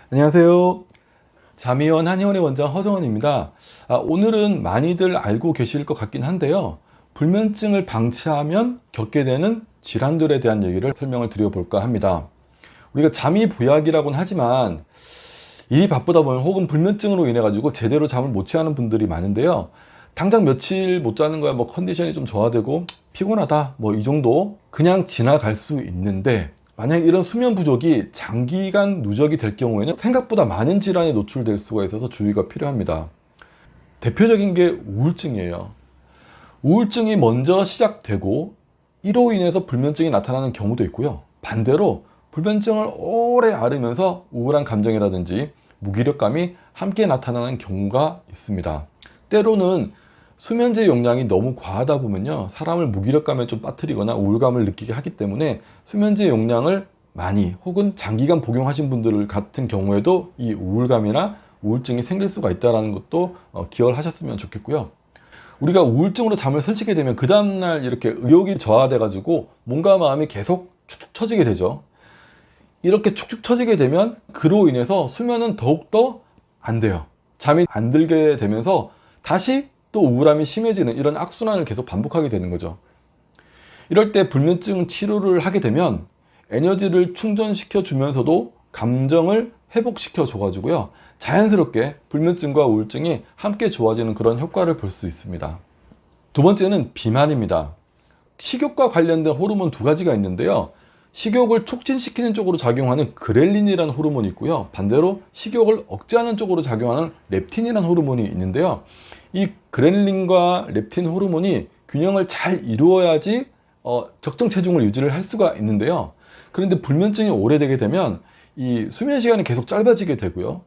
안녕하세요. 자미원 한의원의 원장 허정원입니다. 오늘은 많이들 알고 계실 것 같긴 한데요. 불면증을 방치하면 겪게 되는 질환들에 대한 얘기를 설명을 드려볼까 합니다. 우리가 잠이 보약이라고는 하지만 일이 바쁘다 보면 혹은 불면증으로 인해 가지고 제대로 잠을 못 취하는 분들이 많은데요. 당장 며칠 못 자는 거야, 컨디션이 좀 저하되고 피곤하다, 이 정도 그냥 지나갈 수 있는데, 만약 이런 수면 부족이 장기간 누적이 될 경우에는 생각보다 많은 질환에 노출될 수가 있어서 주의가 필요합니다. 대표적인 게 우울증이에요. 우울증이 먼저 시작되고 이로 인해서 불면증이 나타나는 경우도 있고요. 반대로 불면증을 오래 앓으면서 우울한 감정이라든지 무기력감이 함께 나타나는 경우가 있습니다. 때로는 수면제 용량이 너무 과하다 보면요, 사람을 무기력감에 좀 빠뜨리거나 우울감을 느끼게 하기 때문에 수면제 용량을 많이 혹은 장기간 복용하신 분들 같은 경우에도 이 우울감이나 우울증이 생길 수가 있다는 것도 기억을 하셨으면 좋겠고요. 우리가 우울증으로 잠을 설치게 되면 그 다음날 이렇게 의욕이 저하돼 가지고 몸과 마음이 계속 축축 처지게 되죠. 이렇게 축축 처지게 되면 그로 인해서 수면은 더욱더 안 돼요. 잠이 안 들게 되면서 다시 또 우울함이 심해지는 이런 악순환을 계속 반복하게 되는 거죠. 이럴 때 불면증 치료를 하게 되면 에너지를 충전시켜 주면서도 감정을 회복시켜 줘 가지고요, 자연스럽게 불면증과 우울증이 함께 좋아지는 그런 효과를 볼 수 있습니다. 두 번째는 비만입니다. 식욕과 관련된 호르몬 두 가지가 있는데요. 식욕을 촉진시키는 쪽으로 작용하는 그렐린이라는 호르몬이 있고요. 반대로 식욕을 억제하는 쪽으로 작용하는 렙틴이라는 호르몬이 있는데요. 이 그렐린과 렙틴 호르몬이 균형을 잘 이루어야지 적정 체중을 유지를 할 수가 있는데요. 그런데 불면증이 오래되게 되면 이 수면 시간이 계속 짧아지게 되고요.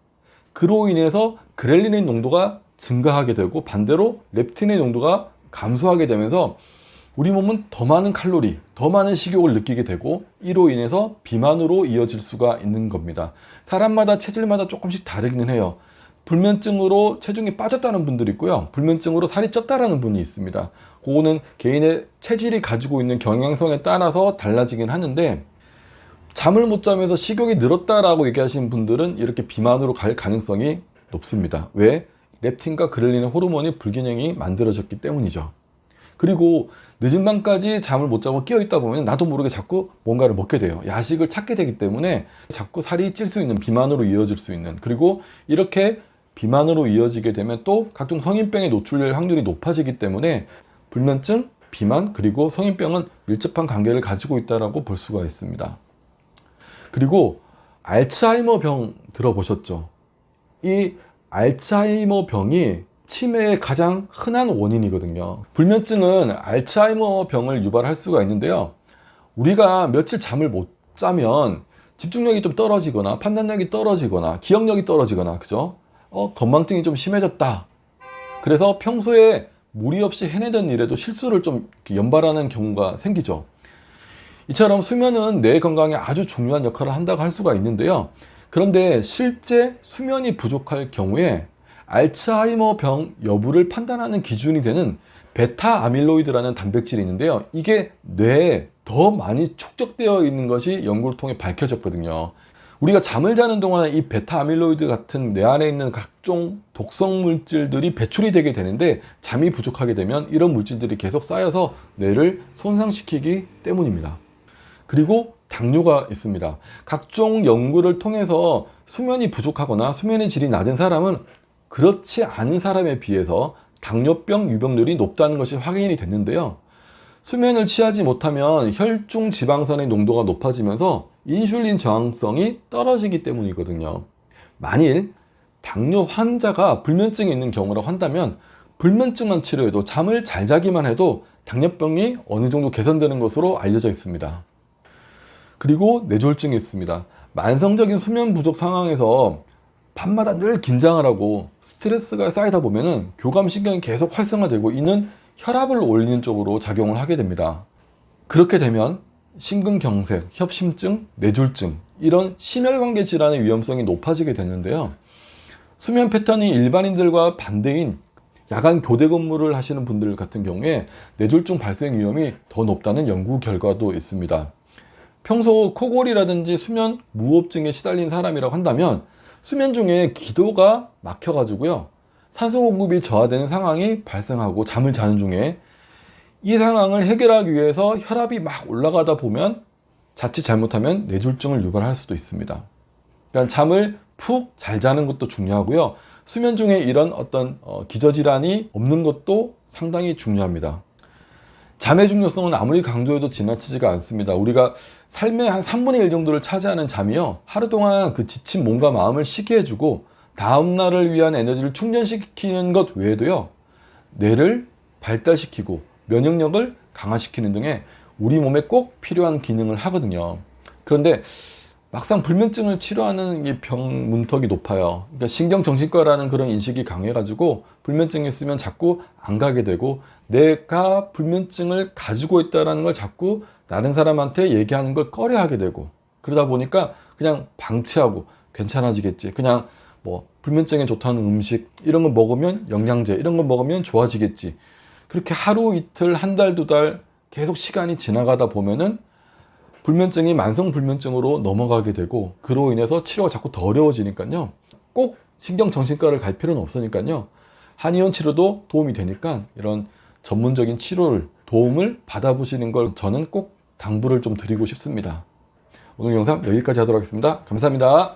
그로 인해서 그렐린의 농도가 증가하게 되고 반대로 렙틴의 농도가 감소하게 되면서 우리 몸은 더 많은 칼로리, 더 많은 식욕을 느끼게 되고 이로 인해서 비만으로 이어질 수가 있는 겁니다. 사람마다 체질마다 조금씩 다르기는 해요. 불면증으로 체중이 빠졌다는 분들이 있고요. 불면증으로 살이 쪘다라는 분이 있습니다. 그거는 개인의 체질이 가지고 있는 경향성에 따라서 달라지긴 하는데, 잠을 못 자면서 식욕이 늘었다라고 얘기하시는 분들은 이렇게 비만으로 갈 가능성이 높습니다. 왜? 렙틴과 그렐린의 호르몬이 불균형이 만들어졌기 때문이죠. 그리고 늦은 밤까지 잠을 못 자고 깨어 있다 보면 나도 모르게 자꾸 뭔가를 먹게 돼요. 야식을 찾게 되기 때문에 자꾸 살이 찔 수 있는, 비만으로 이어질 수 있는, 그리고 이렇게 비만으로 이어지게 되면 또 각종 성인병에 노출될 확률이 높아지기 때문에 불면증, 비만, 그리고 성인병은 밀접한 관계를 가지고 있다고 볼 수가 있습니다. 그리고 알츠하이머 병 들어보셨죠? 이 알츠하이머 병이 치매의 가장 흔한 원인이거든요. 불면증은 알츠하이머 병을 유발할 수가 있는데요. 우리가 며칠 잠을 못 자면 집중력이 좀 떨어지거나 판단력이 떨어지거나 기억력이 떨어지거나, 그죠? 건망증이 좀 심해졌다. 그래서 평소에 무리 없이 해내던 일에도 실수를 좀 연발하는 경우가 생기죠. 이처럼 수면은 뇌 건강에 아주 중요한 역할을 한다고 할 수가 있는데요. 그런데 실제 수면이 부족할 경우에 알츠하이머 병 여부를 판단하는 기준이 되는 베타 아밀로이드라는 단백질이 있는데요. 이게 뇌에 더 많이 축적되어 있는 것이 연구를 통해 밝혀졌거든요. 우리가 잠을 자는 동안에 이 베타 아밀로이드 같은 뇌 안에 있는 각종 독성 물질들이 배출이 되게 되는데, 잠이 부족하게 되면 이런 물질들이 계속 쌓여서 뇌를 손상시키기 때문입니다. 그리고 당뇨가 있습니다. 각종 연구를 통해서 수면이 부족하거나 수면의 질이 낮은 사람은 그렇지 않은 사람에 비해서 당뇨병 유병률이 높다는 것이 확인이 됐는데요. 수면을 취하지 못하면 혈중 지방산의 농도가 높아지면서 인슐린 저항성이 떨어지기 때문이거든요. 만일 당뇨 환자가 불면증이 있는 경우라고 한다면 불면증만 치료해도, 잠을 잘 자기만 해도 당뇨병이 어느 정도 개선되는 것으로 알려져 있습니다. 그리고 뇌졸중이 있습니다. 만성적인 수면 부족 상황에서 밤마다 늘 긴장을 하고 스트레스가 쌓이다 보면은 교감신경이 계속 활성화되고 이는 혈압을 올리는 쪽으로 작용을 하게 됩니다. 그렇게 되면 심근경색, 협심증, 뇌졸중, 이런 심혈관계 질환의 위험성이 높아지게 되는데요. 수면 패턴이 일반인들과 반대인 야간 교대 근무를 하시는 분들 같은 경우에 뇌졸중 발생 위험이 더 높다는 연구 결과도 있습니다. 평소 코골이라든지 수면 무호흡증에 시달린 사람이라고 한다면 수면 중에 기도가 막혀가지고요. 산소 공급이 저하되는 상황이 발생하고 잠을 자는 중에 이 상황을 해결하기 위해서 혈압이 막 올라가다 보면 자칫 잘못하면 뇌졸중을 유발할 수도 있습니다. 그러니까 잠을 푹 잘 자는 것도 중요하고요. 수면 중에 이런 어떤 기저질환이 없는 것도 상당히 중요합니다. 잠의 중요성은 아무리 강조해도 지나치지가 않습니다. 우리가 삶의 한 3분의 1 정도를 차지하는 잠이요. 하루 동안 그 지친 몸과 마음을 쉬게 해주고 다음날을 위한 에너지를 충전시키는 것 외에도요. 뇌를 발달시키고 면역력을 강화시키는 등의 우리 몸에 꼭 필요한 기능을 하거든요. 그런데 막상 불면증을 치료하는 이 병 문턱이 높아요. 그러니까 신경정신과라는 그런 인식이 강해가지고 불면증이 있으면 자꾸 안 가게 되고 내가 불면증을 가지고 있다는 걸 자꾸 다른 사람한테 얘기하는 걸 꺼려하게 되고 그러다 보니까 그냥 방치하고 괜찮아지겠지. 그냥 뭐 불면증에 좋다는 음식 이런 거 먹으면 영양제 이런 거 먹으면 좋아지겠지. 그렇게 하루 이틀 한 달 두 달 계속 시간이 지나가다 보면은 불면증이 만성 불면증으로 넘어가게 되고 그로 인해서 치료가 자꾸 더 어려워지니까요. 꼭 신경정신과를 갈 필요는 없으니까요. 한의원 치료도 도움이 되니까 이런 전문적인 치료를 도움을 받아보시는 걸 저는 꼭 당부를 좀 드리고 싶습니다. 오늘 영상 여기까지 하도록 하겠습니다. 감사합니다.